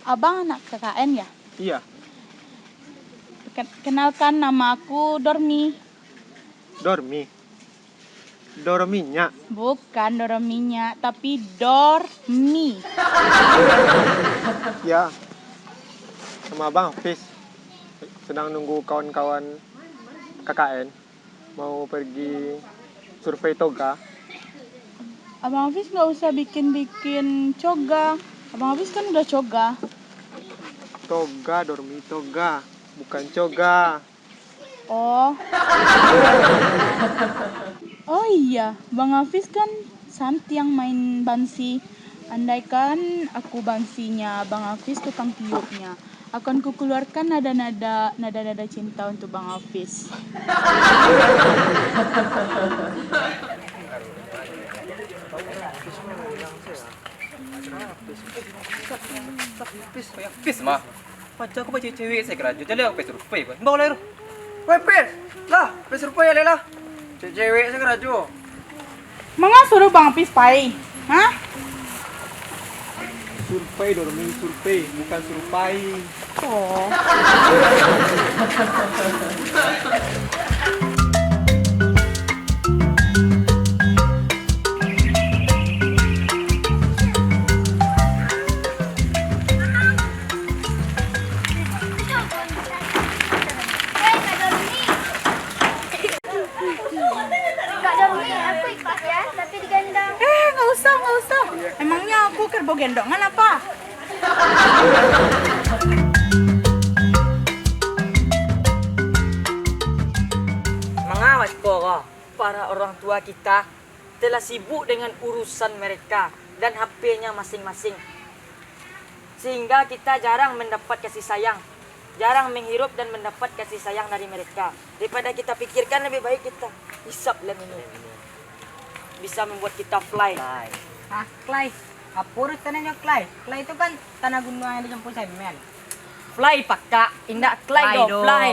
Abang anak KKN ya? Iya. Kenalkan, nama aku Dormi. Dormi. Dorminya. Bukan Dorominya, tapi Dormi. Ya. Sama Bang Hafiz. Sedang nunggu kawan-kawan KKN. Mau pergi survei toga. Abang Hafiz nggak usah bikin coga. Abang Hafiz kan udah coga. Toga, Dormi, toga. Bukan coga. Oh. Oh iya, Bang Hafiz kan Santi yang main bansi. Andaikan aku bansinya, Bang Hafiz tukang tiupnya, akan kukeluarkan nada-nada cinta untuk Bang Hafiz. Pis mah. Pacar aku baca cewek saya kerja. Jadi aku pes survei. Bawa lahir. Woi pes. Lah, pes survei ya lah. Cewek saya kerja. Manga suruh Bang Hafiz pai? Hah? Survei, Dormi, survei. Bukan survei. Oh. Nggak usah. Emangnya aku kerbau gendongan apa? Mengawat kok, para orang tua kita telah sibuk dengan urusan mereka dan HP-nya masing-masing. Sehingga kita jarang mendapat kasih sayang, jarang menghirup dan mendapat kasih sayang dari mereka. Daripada kita pikirkan, lebih baik kita hisap lem ini. Bisa membuat kita fly. Ah, Clay. Apa urusannya Clay? Clay itu kan tanah gunung yang dicampur semen. Fly pakak, indak fly Fly do, do. fly.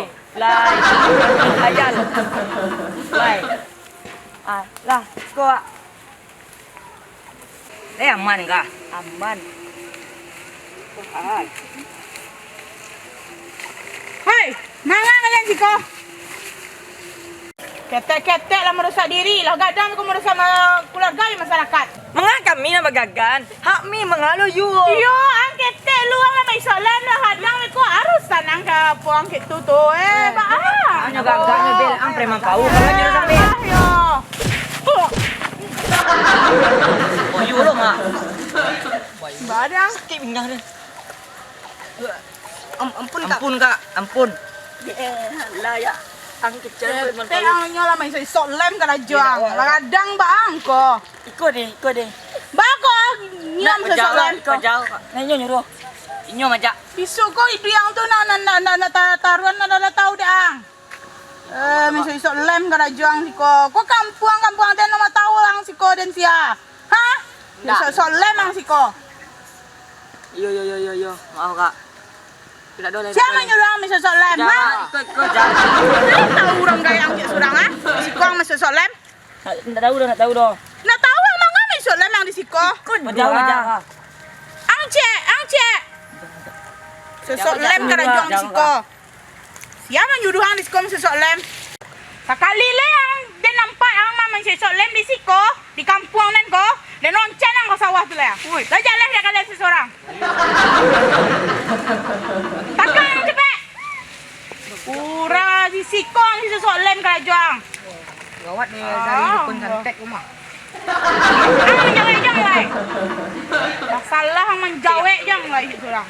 Khayal. Fly. Ah, lah, kok Aman kah? aman. Hai, mana kalian siko? Ketek-ketek lah merusak diri lah, gadang aku merusak keluarga masyarakat. Mengapa kami nak bagagan? Hak mi mengalu you. Yo, ang ketek luang lah may solan lah hadang ko arusan ang kapuang gitu tu Hanya gagaknya bel ang preman kau. Kalau nyuruh sampai. Yo. Oh you lo mak. Badang. Sikit pinggah dia. Ampun kak. Ampun. Lah ya. Ang kecil preman Ketek kau. ang nyola may sok lem kada juang. Kadang baang ko. Ikut deh. Bako nyom sa sok lem ko. Kau Nenyo nyuruh. Inyo majak. Pisu ko itu yang tu na taruan na tahu dang. May sok lem kada juang siko. Ko kampuang den nama tahu lang siko den sia. Ha? Sok lem ang siko. Yo. Maaf kak. Tidak boleh. Siapa nyuruh ang may sok lem? Ha? Ikut jangan. Tahu orang gaya ang surang ha? Siko ang may sok lem? Nak tahu dah. Na tahu ang mga may sok lem ang di siko. Majak kak. Ang cek. Sok lem kada juang di siko. Siapa nyuruh ang di siko may sok lem? Sakali le ang den nampak ang mamang sok lem di siko di kampung nen ko. Dan oncen ang sawah tu lah. Dah jalan dah kalian seseorang. Takkan yang cepet. Pura si sikong si sok lem kada juang. Gawat nih dari dukun santet rumah. Ang menjawek jang lai. Masalah ang menjawek jang lai seseorang.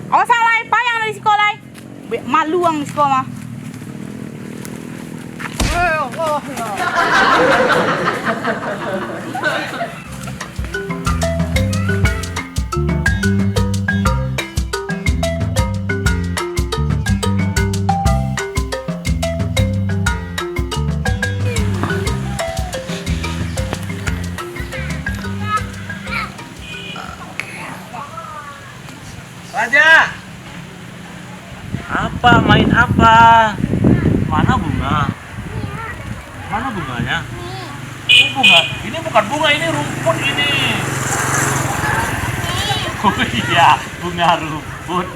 Awas salah apa yang dari siko lai. Malu ang siko mah. Oh. Raja. Apa main apa? Mana bunga? Mana bunganya? Oh bunga. Ini bukan bunga, ini rumput ini. Oh iya, bunga rumput.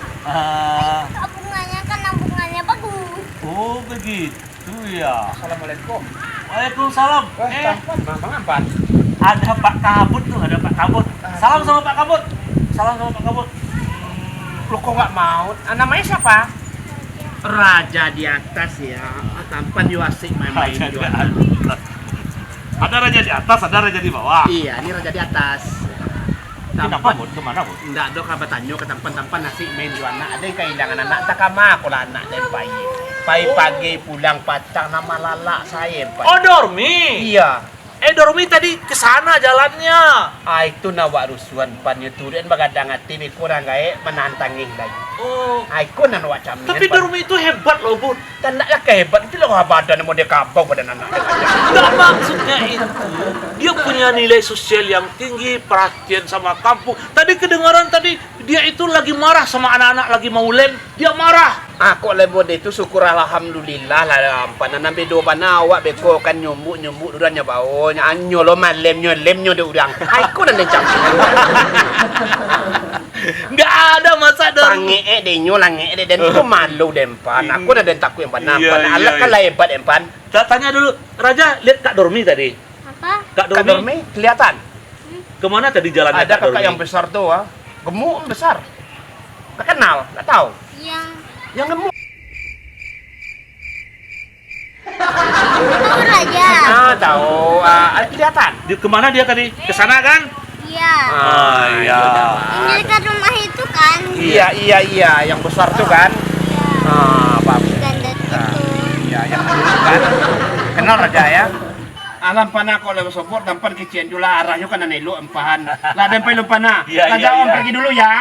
Bunganya kan bunganya bagus. Oh begitu ya. Assalamualaikum. Waalaikumsalam. Bang Ampan. Ada Pak Kabut tuh, ada Pak Kabut. Salam sama Pak Kabut. Salam sama Pak Kabut. Lu kok nggak mau? Namanya siapa? Raja di atas ya. Tampan juga asik main-main Raja di juga. atas. Ada raja di atas, ada raja di bawah. Iya, ini raja di atas. Kenapa Bud? Kemana Bud? Enggak ada kabar tanyo ke tampan-tampan nasi main juga anak. Ada yang kehilangan anak tak kama aku lah anak dan bayi. Pagi pulang pacak nama lala saya. Pak. Oh Dormi. Iya. Dormi tadi ke sana jalannya. Itu nawak rusuhan panyo turun bagadang hati kurang gae menantangi lagi. Oh. Aku nan nawak camin. Tapi Dormi itu hebat loh Bud. dan nak kehebat itu loh badan mau dia kabau badan anak. Nggak, maksudnya itu dia punya nilai sosial yang tinggi, perhatian sama kampung. Tadi kedengaran tadi dia itu lagi marah sama anak-anak lagi mau lem, dia marah. Aku lebo itu syukur alhamdulillah lah panan nambe do awak beko kan nyumbuk duranya bau anyo lo malem nyo de udang. Aku dan cam. Nggak ada masa Dormi. Pange de nyo lange de dan itu malu dempan. Aku dan takut yang panam. Iya, iya, Allah kan iya. hebat dempan. Tanya dulu, Raja lihat Kak Dormi tadi. Apa? Kak Kak Dormi, Dormi kelihatan. kemana tadi jalannya Ada Kak kakak Dormi? yang besar tuh ah. Gemuk besar. Tak kenal, tak tahu. Yang Yang gemuk. tahu Raja. Tahu. Kelihatan. Kemana dia tadi? Ke sana kan? Iya. Ah, iya. Yang dekat rumah itu kan. Iya, yang besar tuh kan. Bagus. Ganda itu. Ya, yang dulu kan. Kenal Raja ya. Alam pana ko lewo support tampan kicien jula arahnya kan nelo empahan. Lah dempai lupa na. Iya, Raja iya, Om iya. pergi dulu ya.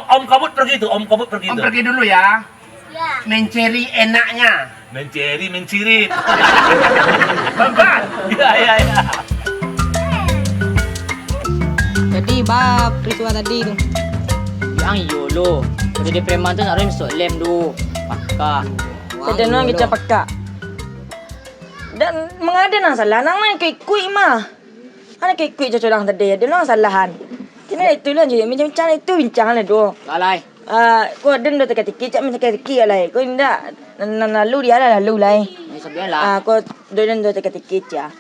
Om Kabut pergi tuh, Om Kabut pergi Om tuh. pergi dulu ya. Ya. Mencari enaknya. Mencirit. Bangkat. Iya, iya, iya. Jadi bab peristiwa tadi tu. Yang yolo. Jadi preman tu nak masuk lem tu. Pakak. Ada nang kita pakak. Dan mengada nang salah nang main kuih mah. Ana kuih cocok tadi. Ada nang salahan. Kena itu lah je macam itu bincang lah tu. Lalai. Kau ada ndo teka-teki, cak macam teka-teki lah. Kau indah lalu dia lah lalu lah. Sabialah. Kau ndo teka-teki cak.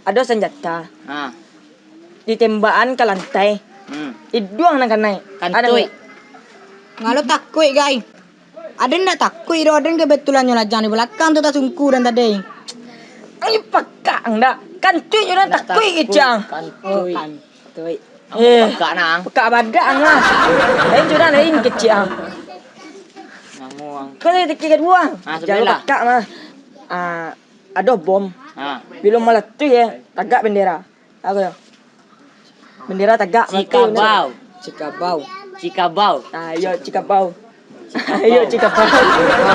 Ada senjata. Ditembakan ke lantai. Diduang nak kanai. Kantoi. Ngalo takut guys. Ada ndak takut itu ada kebetulan nyolajang di belakang tu tak sungku dan tadi. Ay pakak ndak. Kantoi orang takut kecang. Kantoi. Kantoi. Pakak nang. Pakak badang lah. Lain jodoh lain kecang. Kau tadi teki kedua. Jangan pakak mah. Ada bom. Belum malah tu ya. Tagak bendera. Aku ya. Bendera tagak. Cikabau. Cikabau. Ayo Cikabau. Ayo Cikabau.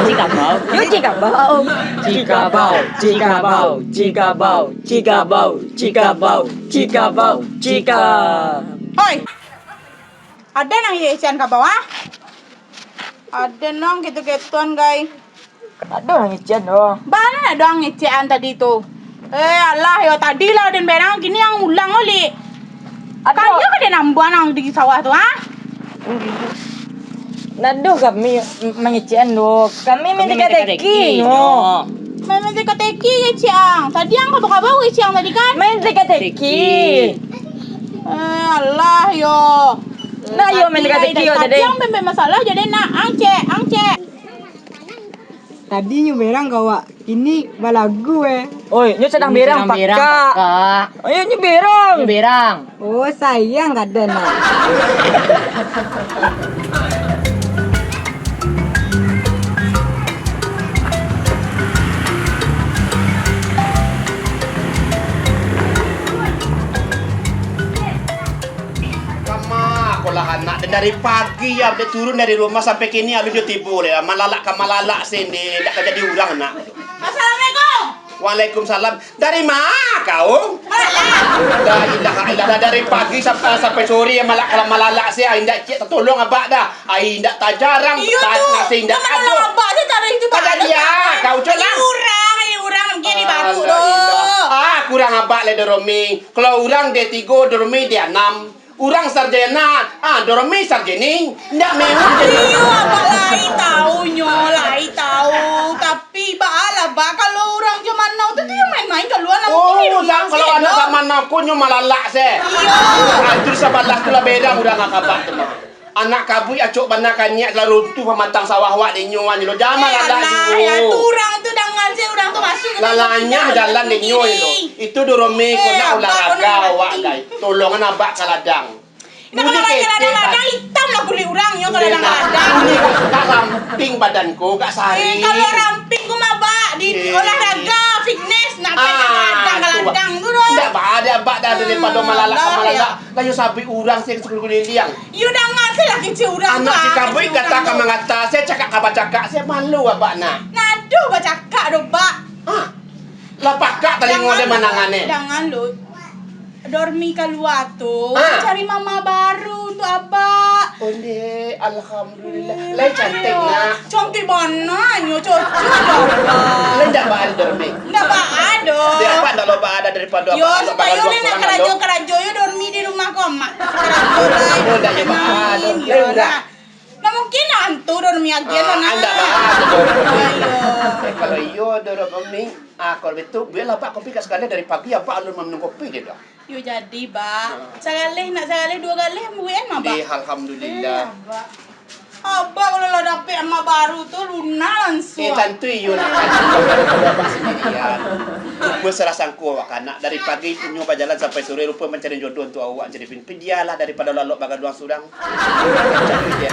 Cikabau. Yuk Cikabau. Cikabau. Cikabau. Cikabau. Cikabau. Cikabau. Cikabau. Cikabau. Oi. Ada nang isian ke bawah? Ada nang gitu-gituan guys. Ada orang ngecian doh. Bana doang ngecean tadi tu. Allah yo tadi lah dan berang gini yang ulang oli. Kan yo kada nambah nang di sawah tu ah. Nado kami mengecian doh. Kami minta teki no. Main teka-teki ngecean. Tadi yang kabar-kabar ngecean tadi kan? Main teki. Allah yo. Nah yo main teki yo tadi. Yang bembe masalah jadi nak angce. Tadi nyuberang kawak. Ini balagu Oi, nyo sedang berang pakak. Ayo nyo berang. Oh sayang gak ada nak. Sama aku lah anak dan dari pagi ya dia turun dari rumah sampai kini habis dia tipu ya malalak sini tak jadi urang anak. Assalamualaikum. Waalaikumsalam. Dari mana kau? La ilaha illallah dari pagi sampai sore malah kalau malalak sih ai ndak cek tolong abak dah. Ai ndak tak jarang nasi ndak ada. Abak je cara itu Pada dia kau celah. Urang begini baru Kurang abak le Doromi. Kalau urang dia 3, Doromi dia 6. Urang sarjana, dormi sarjening. Ndak mewah jadi. Iyo, abak lai tahu. Tapi baalah, Bak. Kalau orang zaman now tu dia main-main keluar nak Oh, kalau anak zaman aku nyo malalak se. Iya. Itu sabalah tu lah beda udah ngak kabak tu mah. Anak kabui acok banakannya telah runtuh pematang sawah wak di nyoan lo. Jangan ada Ya tu juga. orang tu dangan saya orang tu masuk. Lalanya jalan di nyoy lo. Itu dorome kena olahraga wak guys. Tolongan abak kaladang. Kalau kadang-kadang hitam lah kulit orangnya kadang-kadang. Ini gak ramping badanku, gak sari. Kalau ramping ku mah Bak di olahraga, fitness, nak kadang-kadang tu doh. Tidak ada abak dah daripada malalak. Layu sabi urang saya kulit liang. You dangan saya lagi si orang tu. Anak si kabui katakan mengata, saya cakap kabar-cakap, saya malu abak nak. Nado bercakap doh Bak. Lapak kak telingo dia manangane. Jangan lo. Dormi keluar tu, Ah. cari mama baru tu Abak. Onde, alhamdulillah. Lai cantik nak. Cantik mana? Nyo cocok dah. Lai ndak baal dormi. Ndak ada. Dia apa ndak loba ada daripada Yo, supaya ni nak kerajo yo dormi di rumah kau mak. Kerajo Oh, ndak ya baal. Lai udah. Nah mungkin hantu dormi aja lah. Anda baal dormi. Ayo. Kalau iyo dormi, kalau betul biarlah Pak kopi kat sekali dari pagi apa alun minum kopi dia dah. Yo jadi Bak. Sekali nak sekali dua kali mungkin mah Bak. Alhamdulillah. Abang kalau lo dapet sama baru tu lunas langsung. Tentu iyo nak daripada abang sendirian. Rupa serasangku awak anak dari pagi punyo berjalan sampai sore rupa mencari jodoh untuk awak jadi pin. Dialah daripada lalok bagan luang surang. Cari dia.